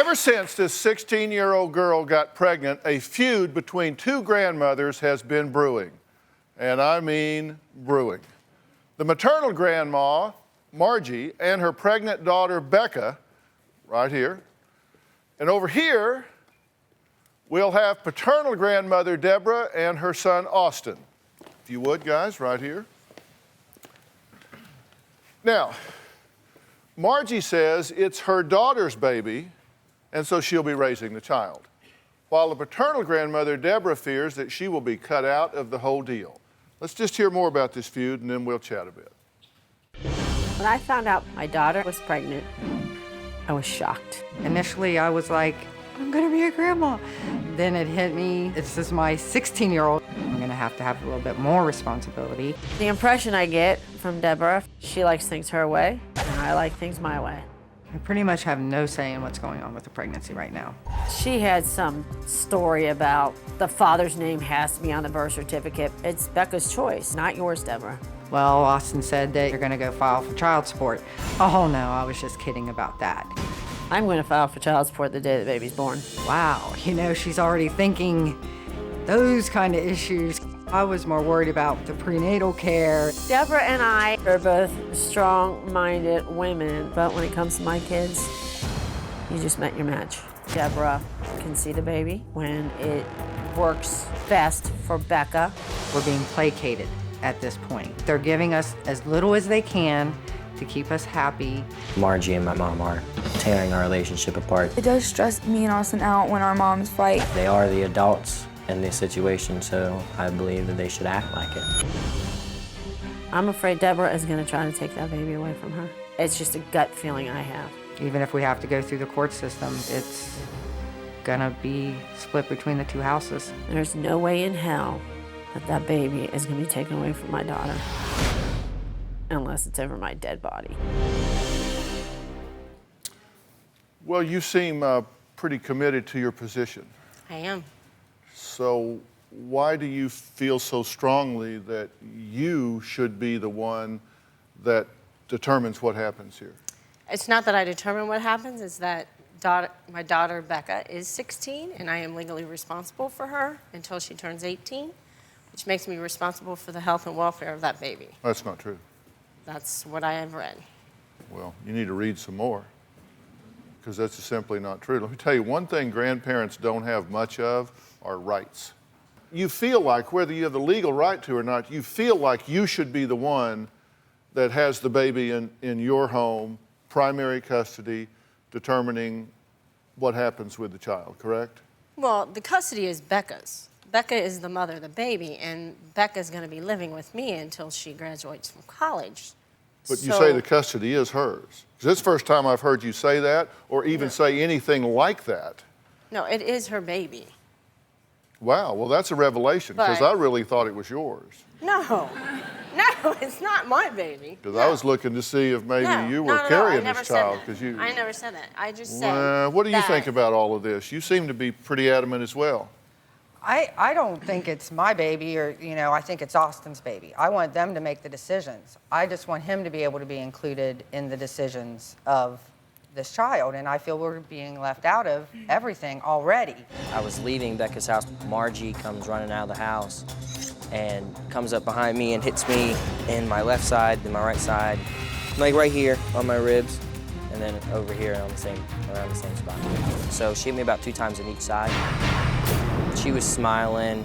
Ever since this 16-year-old girl got pregnant, a feud between two grandmothers has been brewing. And I mean brewing. The maternal grandma, Margie, and her pregnant daughter, Becca, right here. And over here, we'll have paternal grandmother, Debra, and her son, Austin. If you would, guys, right here. Now, Margie says it's her daughter's baby, and so she'll be raising the child. While the paternal grandmother, Debra, fears that she will be cut out of the whole deal. Let's just hear more about this feud, and then we'll chat a bit. When I found out my daughter was pregnant, I was shocked. Initially, I was like, I'm gonna be a grandma. Then it hit me, this is my 16-year-old. I'm gonna have to have a little bit more responsibility. The impression I get from Debra, she likes things her way, and I like things my way. I pretty much have no say in what's going on with the pregnancy right now. She had some story about the father's name has to be on the birth certificate. It's Becca's choice, not yours, Debra. Well, Austin said that you're gonna go file for child support. Oh no, I was just kidding about that. I'm going to file for child support the day the baby's born. Wow, you know, she's already thinking those kind of issues. I was more worried about the prenatal care. Debra and I are both strong-minded women, but when it comes to my kids, you just met your match. Debra can see the baby when it works best for Becca. We're being placated at this point. They're giving us as little as they can to keep us happy. Margie and my mom are tearing our relationship apart. It does stress me and Austin out when our moms fight. They are the adults in this situation, so I believe that they should act like it. I'm afraid Debra is going to try to take that baby away from her. It's just a gut feeling I have. Even if we have to go through the court system, it's gonna be split between the two houses. There's no way in hell that that baby is going to be taken away from my daughter. Unless it's over my dead body. Well, you seem pretty committed to your position. I am. So why do you feel so strongly that you should be the one that determines what happens here? It's not that I determine what happens, it's that my daughter, Becca, is 16, and I am legally responsible for her until she turns 18, which makes me responsible for the health and welfare of that baby. That's not true. That's what I have read. Well, you need to read some more, because that's simply not true. Let me tell you, one thing grandparents don't have much of are rights. You feel like, whether you have the legal right to or not, you feel like you should be the one that has the baby in your home, primary custody, determining what happens with the child, correct? Well, the custody is Becca's. Becca is the mother of the baby, and Becca's going to be living with me until she graduates from college. But you say the custody is hers. This is the first time I've heard you say that, or even say anything like that. No, it is her baby. Wow, well, that's a revelation, because I really thought it was yours. No, it's not my baby. Because I was looking to see if maybe you were carrying this child. I never said that. I just said what do you think about all of this? You seem to be pretty adamant as well. I don't think it's my baby, or, you know, I think it's Austin's baby. I want them to make the decisions. I just want him to be able to be included in the decisions of this child, and I feel we're being left out of everything already. I was leaving Becca's house. Margie comes running out of the house and comes up behind me and hits me in my left side, then my right side, like right here on my ribs, and then over here on around the same spot. So she hit me about 2 times on each side. She was smiling,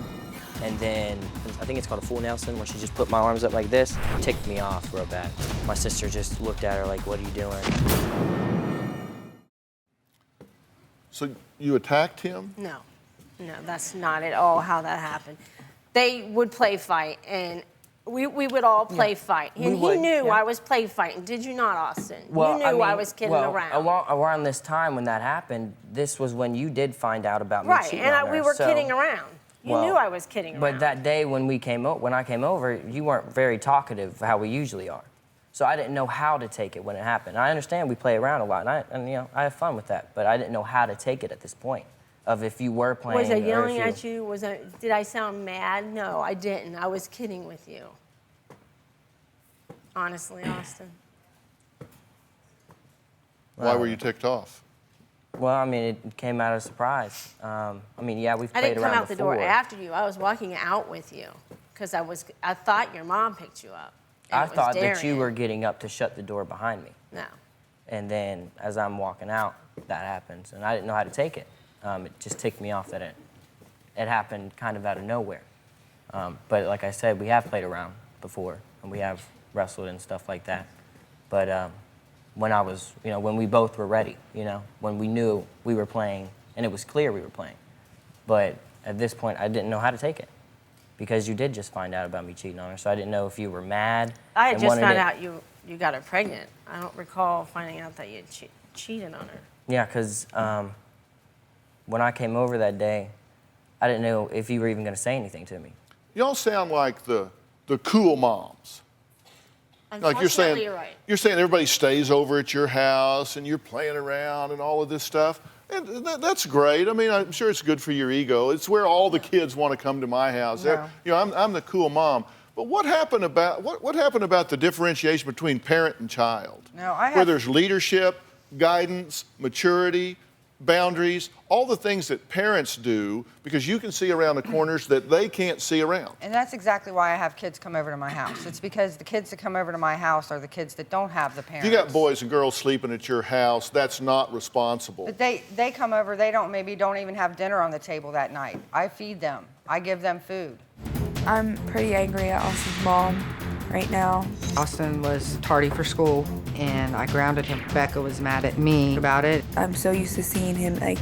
and then I think it's called a full Nelson, where she just put my arms up like this, ticked me off real bad. My sister just looked at her like, "What are you doing?" So you attacked him? No, that's not at all how that happened. They would play fight, and we would all play fight. And he knew I was play fighting. Did you not, Austin? Well, you knew I was kidding around. Around this time when that happened, this was when you did find out about me cheating on her. Right, and we were kidding around. You knew I was kidding around. But that day when I came over, you weren't very talkative, how we usually are. So I didn't know how to take it when it happened. I understand we play around a lot, and you know, I have fun with that, but I didn't know how to take it at this point. Of if you were playing. Was I yelling at you? Did I sound mad? No, I didn't. I was kidding with you. Honestly, Austin. Why were you ticked off? Well, I mean, it came out of surprise. I mean, yeah, we've I played didn't come around out the before. door after you. I was walking out with you because I thought your mom picked you up. and I it was thought that you Darian. were getting up to shut the door behind me. No. And then as I'm walking out, that happens. And I didn't know how to take it. It just ticked me off that it happened kind of out of nowhere. But like I said, we have played around before, and we have wrestled and stuff like that. But when I was, when we both were ready, when we knew we were playing, and it was clear we were playing. But at this point, I didn't know how to take it, because you did just find out about me cheating on her, so I didn't know if you were mad. I had and just wanted found it- out you got her pregnant. I don't recall finding out that you had cheated on her. Yeah, because when I came over that day, I didn't know if you were even going to say anything to me. Y'all sound like the cool moms. Like Unfortunately, you're right. You're saying everybody stays over at your house and you're playing around and all of this stuff. And that's great. I mean, I'm sure it's good for your ego. It's where all the kids want to come to my house. No. I'm the cool mom. But what happened about the differentiation between parent and child? No, I have- Where there's leadership, guidance, maturity, boundaries, all the things that parents do, because you can see around the corners that they can't see around. And that's exactly why I have kids come over to my house. It's because the kids that come over to my house are the kids that don't have the parents. If you got boys and girls sleeping at your house, that's not responsible. But they come over, they don't even have dinner on the table that night. I feed them. I give them food. I'm pretty angry at Austin's mom right now. Austin was tardy for school, and I grounded him. Becca was mad at me about it. I'm so used to seeing him like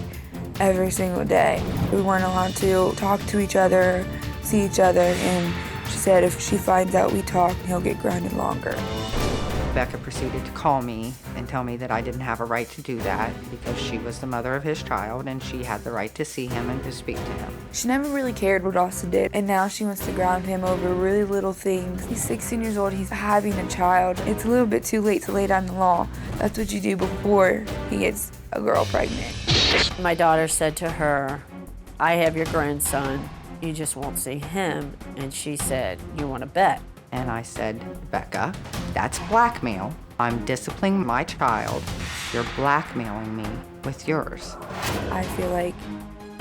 every single day. We weren't allowed to talk to each other, see each other, and she said if she finds out we talk, he'll get grounded longer. Becca proceeded to call me and tell me that I didn't have a right to do that because she was the mother of his child and she had the right to see him and to speak to him. She never really cared what Austin did, and now she wants to ground him over really little things. He's 16 years old, he's having a child. It's a little bit too late to lay down the law. That's what you do before he gets a girl pregnant. My daughter said to her, I have your grandson, you just won't see him. And she said, you want to bet? And I said, Becca, that's blackmail. I'm disciplining my child. You're blackmailing me with yours. I feel like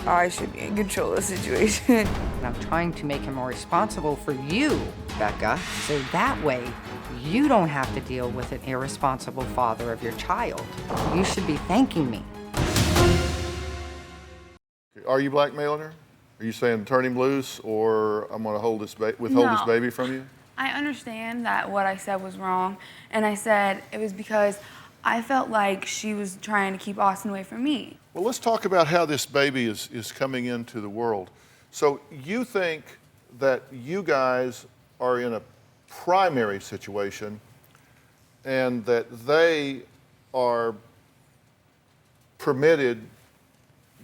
I should be in control of the situation. And I'm trying to make him more responsible for you, Becca, so that way you don't have to deal with an irresponsible father of your child. You should be thanking me. Are you blackmailing her? Are you saying turn him loose, or I'm going to withhold this No. baby from you? I understand that what I said was wrong, and I said it was because I felt like she was trying to keep Austin away from me. Well, let's talk about how this baby is coming into the world. So you think that you guys are in a primary situation and that they are permitted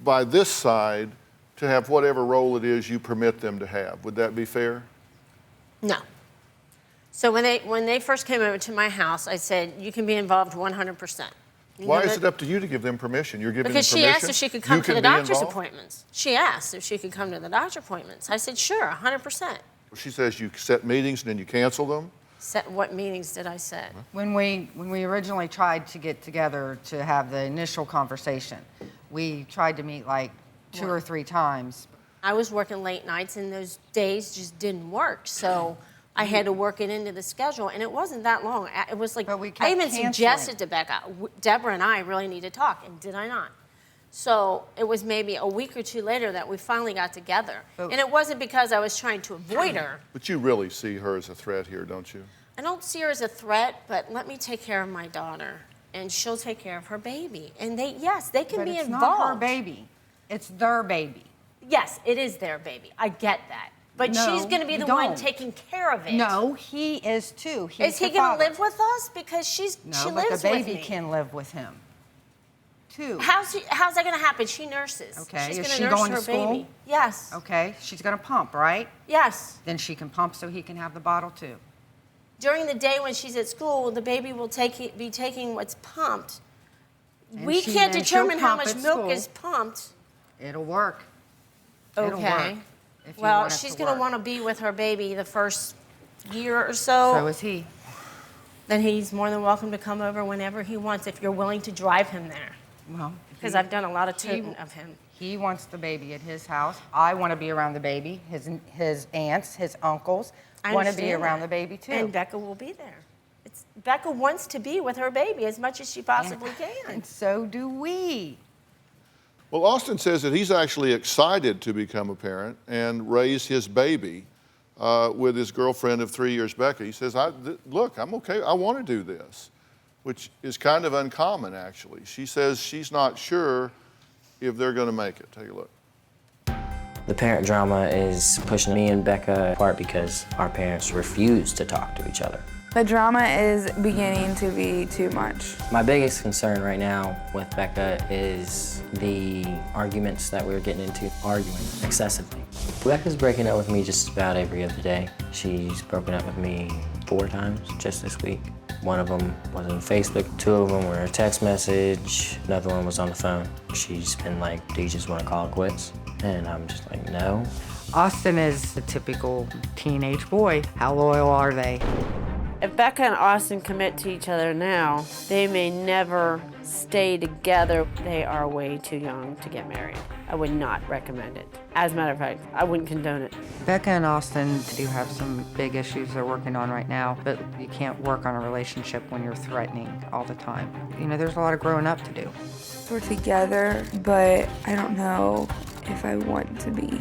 by this side to have whatever role it is you permit them to have. Would that be fair? No. So when they first came over to my house, I said, you can be involved 100%. Why is it up to you to give them permission? You're giving them Because permission? she asked if she could come You to can the be doctor's involved? appointments. She asked if she could come to the doctor appointments. I said, sure, 100%. She says you set meetings and then you cancel them? What meetings did I set? When we originally tried to get together to have the initial conversation, we tried to meet like 2 or 3 times. I was working late nights, and those days just didn't work. So I had to work it into the schedule, and it wasn't that long. It was like, But we I kept even canceling. suggested to Becca, Debra and I really need to talk, and did I not? So it was maybe a week or 2 later that we finally got together. But- And it wasn't because I was trying to avoid her. But you really see her as a threat here, don't you? I don't see her as a threat, but let me take care of my daughter, and she'll take care of her baby. And they can But be it's involved. not her baby. It's their baby. Yes, it is their baby. I get that. But No, she's going to be you the one don't. taking care of it. No, he is too. He's Is he the going to father. live with us? Because she No, but lives the with baby me. can live with him, too. How's that going to happen? She nurses. Okay, She's is gonna she nurse going to her school? baby. Yes. Okay, she's gonna pump, right? Yes. Then she can pump so he can have the bottle too. During the day when she's at school, the baby will be taking what's pumped. And We can't then she'll determine how pump much at milk school. is pumped. It'll work. It'll Okay. work if you Well, want it she's to going to work. want to be with her baby the first year or So so. is he. Then he's more than welcome to come over whenever he wants if you're willing to drive him there. Well, Because I've done a lot of tooting of him. He wants the baby at his house. I want to be around the baby. His aunts, his uncles I want to be understand around that. the baby too. And Becca will be there. Becca wants to be with her baby as much as she possibly can. And so do we. Well, Austin says that he's actually excited to become a parent and raise his baby with his girlfriend of 3 years, Becca. He says, look, I'm okay, I want to do this, which is kind of uncommon, actually. She says she's not sure if they're going to make it. Take a look. The parent drama is pushing me and Becca apart because our parents refuse to talk to each other. The drama is beginning to be too much. My biggest concern right now with Becca is the arguments that we're getting into, arguing excessively. Becca's breaking up with me just about every other day. She's broken up with me 4 times just this week. One of them was on Facebook, 2 of them were a text message, another one was on the phone. She's been like, do you just want to call it quits? And I'm just like, no. Austin is the typical teenage boy. How loyal are they? If Becca and Austin commit to each other now, they may never stay together. They are way too young to get married. I would not recommend it. As a matter of fact, I wouldn't condone it. Becca and Austin do have some big issues they're working on right now, but you can't work on a relationship when you're threatening all the time. You know, there's a lot of growing up to do. We're together, but I don't know if I want to be.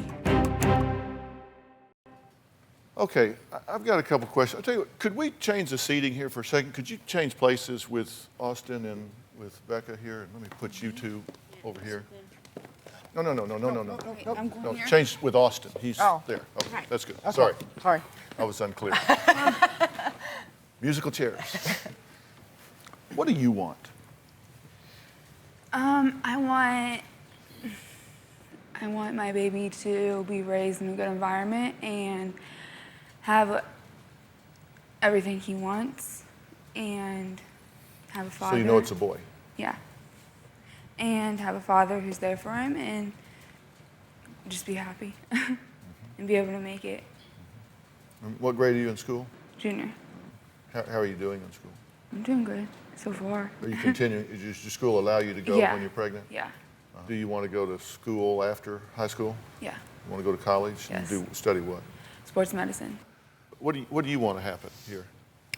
Okay, I've got a couple questions. I'll tell you what, could we change the seating here for a second? Could you change places with Austin and with Becca here? Let me put you two over here. No. No, change with Austin. He's there. Okay, that's good. Sorry. Sorry. I was unclear. Musical chairs. What do you want? I want my baby to be raised in a good environment and have everything he wants and have a father. So you know it's a boy. Yeah. And have a father who's there for him and just be happy and be able to make it. What grade are you in school? Junior. How are you doing in school? I'm doing good so far. Are you continuing? Does your school allow you to go Yeah. when you're pregnant? Yeah. Do you want to go to school after high school? Yeah. You want to go to college? Yes. And study what? Sports medicine. What do you want to happen here?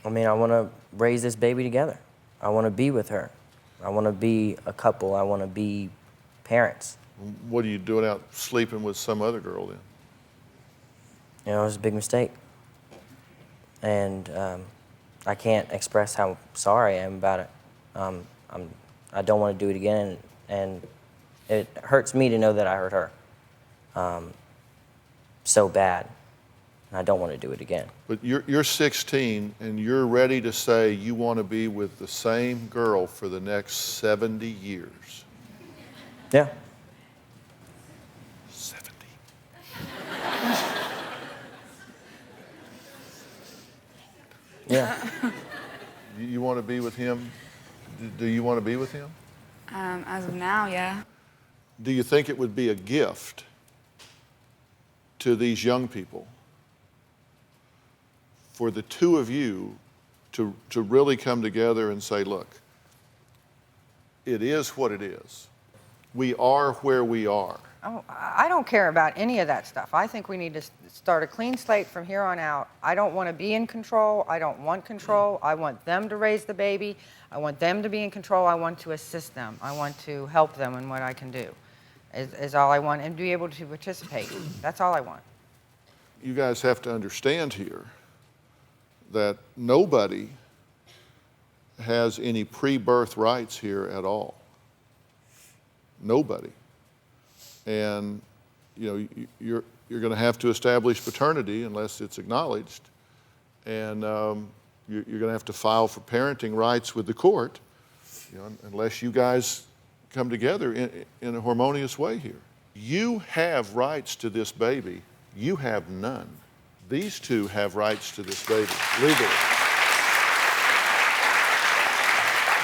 I mean, I want to raise this baby together. I want to be with her. I want to be a couple. I want to be parents. What are you doing out sleeping with some other girl then? You know, it was a big mistake. And I can't express how sorry I am about it. I don't want to do it again, and it hurts me to know that I hurt her so bad. And I don't want to do it again. But you're 16 and you're ready to say you want to be with the same girl for the next 70 years. Yeah. 70. Yeah. You want to be with him? Do you want to be with him? As of now, yeah. Do you think it would be a gift to these young people for the two of you to really come together and say, look, it is what it is. We are where we are. Oh, I don't care about any of that stuff. I think we need to start a clean slate from here on out. I don't want to be in control. I don't want control. I want them to raise the baby. I want them to be in control. I want to assist them. I want to help them in what I can do, is all I want, and be able to participate. That's all I want. You guys have to understand here that nobody has any pre-birth rights here at all. Nobody. And you know, you're going to have to establish paternity unless it's acknowledged, and you're going to have to file for parenting rights with the court, you know, unless you guys come together in a harmonious way here. You have rights to this baby. You have none. These two have rights to this baby legally.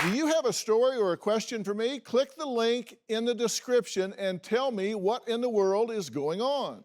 Do you have a story or a question for me? Click the link in the description and tell me what in the world is going on.